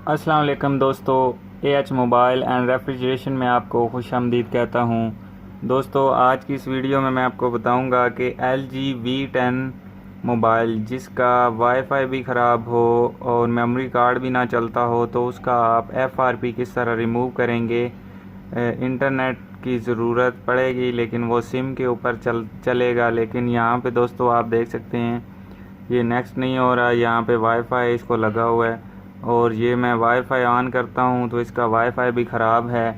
अस्सलाम वालेकुम दोस्तों, AH मोबाइल एंड रेफ्रिजरेशन में आपको खुशामदीद कहता हूँ। दोस्तों, आज की इस वीडियो में मैं आपको बताऊँगा कि LG V10 मोबाइल जिसका वाईफाई भी ख़राब हो और मेमोरी कार्ड भी ना चलता हो तो उसका आप FRP किस तरह रिमूव करेंगे। इंटरनेट की ज़रूरत पड़ेगी लेकिन वो सिम के ऊपर चलेगा। लेकिन यहाँ पे दोस्तों आप देख सकते हैं ये नेक्स्ट नहीं हो रहा, यहाँ पे वाईफाई इसको लगा हुआ है और ये मैं वाईफाई ऑन करता हूँ तो इसका वाईफाई भी ख़राब है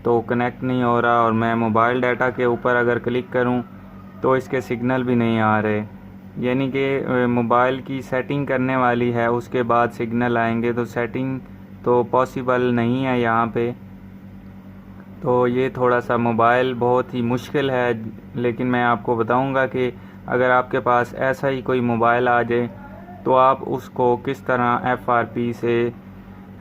तो कनेक्ट नहीं हो रहा। और मैं मोबाइल डाटा के ऊपर अगर क्लिक करूँ तो इसके सिग्नल भी नहीं आ रहे, यानी कि मोबाइल की सेटिंग करने वाली है उसके बाद सिग्नल आएंगे, तो सेटिंग तो पॉसिबल नहीं है यहाँ पे। तो ये थोड़ा सा मोबाइल बहुत ही मुश्किल है, लेकिन मैं आपको बताऊंगा कि अगर आपके पास ऐसा ही कोई मोबाइल आ जाए तो आप उसको किस तरह FRP से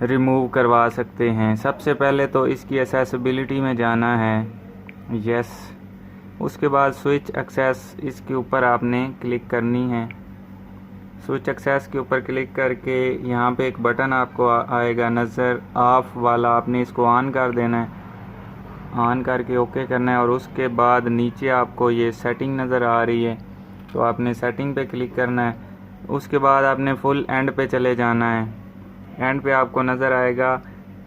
रिमूव करवा सकते हैं। सबसे पहले तो इसकी एक्सेसिबिलिटी में जाना है, यस। उसके बाद स्विच एक्सेस इसके ऊपर आपने क्लिक करनी है। स्विच एक्सेस के ऊपर क्लिक करके यहाँ पे एक बटन आपको आएगा नज़र ऑफ वाला, आपने इसको ऑन कर देना है। ऑन करके ओके करना है और उसके बाद नीचे आपको ये सेटिंग नज़र आ रही है तो आपने सेटिंग पे क्लिक करना है। उसके बाद आपने फुल एंड पे चले जाना है। एंड पे आपको नज़र आएगा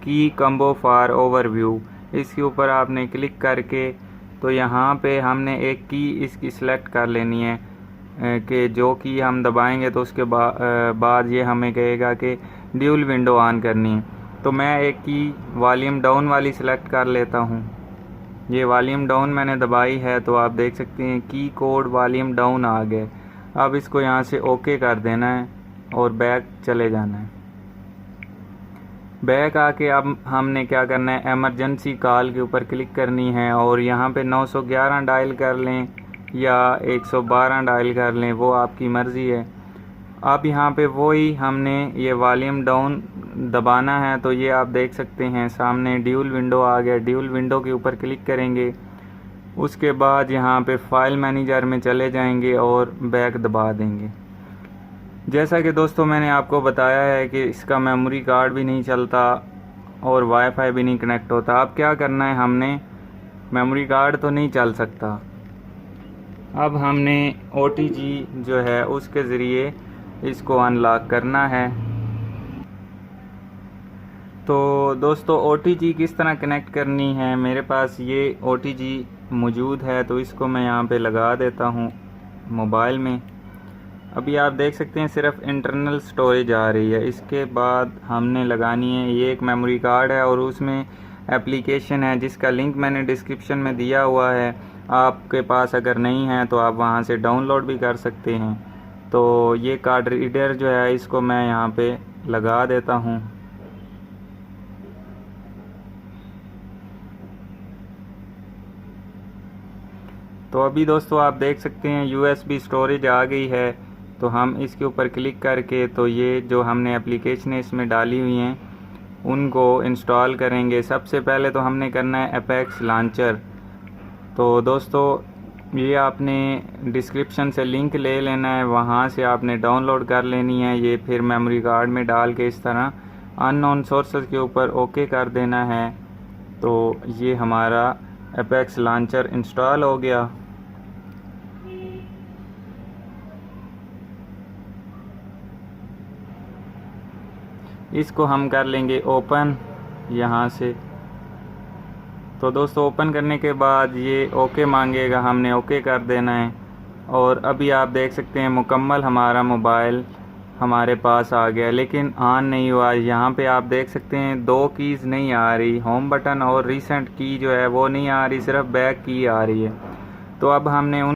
की कम्बो फॉर ओवरव्यू, इसके ऊपर आपने क्लिक करके तो यहाँ पे हमने एक की इसकी सिलेक्ट कर लेनी है कि जो की हम दबाएंगे तो उसके बाद ये हमें कहेगा कि ड्यूल विंडो ऑन करनी है। तो मैं एक की वॉल्यूम डाउन वाली सिलेक्ट कर लेता हूँ। ये वॉल्यूम डाउन मैंने दबाई है तो आप देख सकते हैं की कोड वॉल्यूम डाउन आ गए। अब इसको यहाँ से ओके कर देना है और बैक चले जाना है। बैक आके अब हमने क्या करना है, एमरजेंसी कॉल के ऊपर क्लिक करनी है और यहाँ पे 911 डायल कर लें या 112 डायल कर लें, वो आपकी मर्ज़ी है। अब यहाँ पे वही हमने ये वॉल्यूम डाउन दबाना है तो ये आप देख सकते हैं सामने ड्यूल विंडो आ गया। ड्यूल विंडो के ऊपर क्लिक करेंगे, उसके बाद यहाँ पे फाइल मैनेजर में चले जाएंगे और बैक दबा देंगे। जैसा कि दोस्तों मैंने आपको बताया है कि इसका मेमोरी कार्ड भी नहीं चलता और वाईफाई भी नहीं कनेक्ट होता। अब क्या करना है, हमने मेमोरी कार्ड तो नहीं चल सकता, अब हमने OTG जो है उसके ज़रिए इसको अनलॉक करना है। तो दोस्तों OTG किस तरह कनेक्ट करनी है, मेरे पास ये OTG मौजूद है तो इसको मैं यहाँ पे लगा देता हूँ मोबाइल में। अभी आप देख सकते हैं सिर्फ इंटरनल स्टोरेज आ रही है। इसके बाद हमने लगानी है, ये एक मेमोरी कार्ड है और उसमें एप्लीकेशन है जिसका लिंक मैंने डिस्क्रिप्शन में दिया हुआ है। आपके पास अगर नहीं है तो आप वहाँ से डाउनलोड भी कर सकते हैं। तो ये कार्ड रीडर जो है इसको मैं यहाँ पे लगा देता हूँ। तो अभी दोस्तों आप देख सकते हैं USB स्टोरेज आ गई है। तो हम इसके ऊपर क्लिक करके तो ये जो हमने एप्लीकेशन इसमें डाली हुई हैं उनको इंस्टॉल करेंगे। सबसे पहले तो हमने करना है अपेक्स लॉन्चर। तो दोस्तों ये आपने डिस्क्रिप्शन से लिंक ले लेना है, वहाँ से आपने डाउनलोड कर लेनी है। ये फिर मेमोरी कार्ड में डाल के इस तरह अननोन सोर्सेज के ऊपर ओके कर देना है। तो ये हमारा अपेक्स लॉन्चर इंस्टॉल हो गया। इसको हम कर लेंगे ओपन यहाँ से। तो दोस्तों ओपन करने के बाद ये ओके मांगेगा, हमने ओके कर देना है। और अभी आप देख सकते हैं मुकम्मल हमारा मोबाइल हमारे पास आ गया, लेकिन ऑन नहीं हुआ। यहाँ पे आप देख सकते हैं दो कीज़ नहीं आ रही, होम बटन और रीसेंट की जो है वो नहीं आ रही, सिर्फ बैक की आ रही है। तो अब हमने उन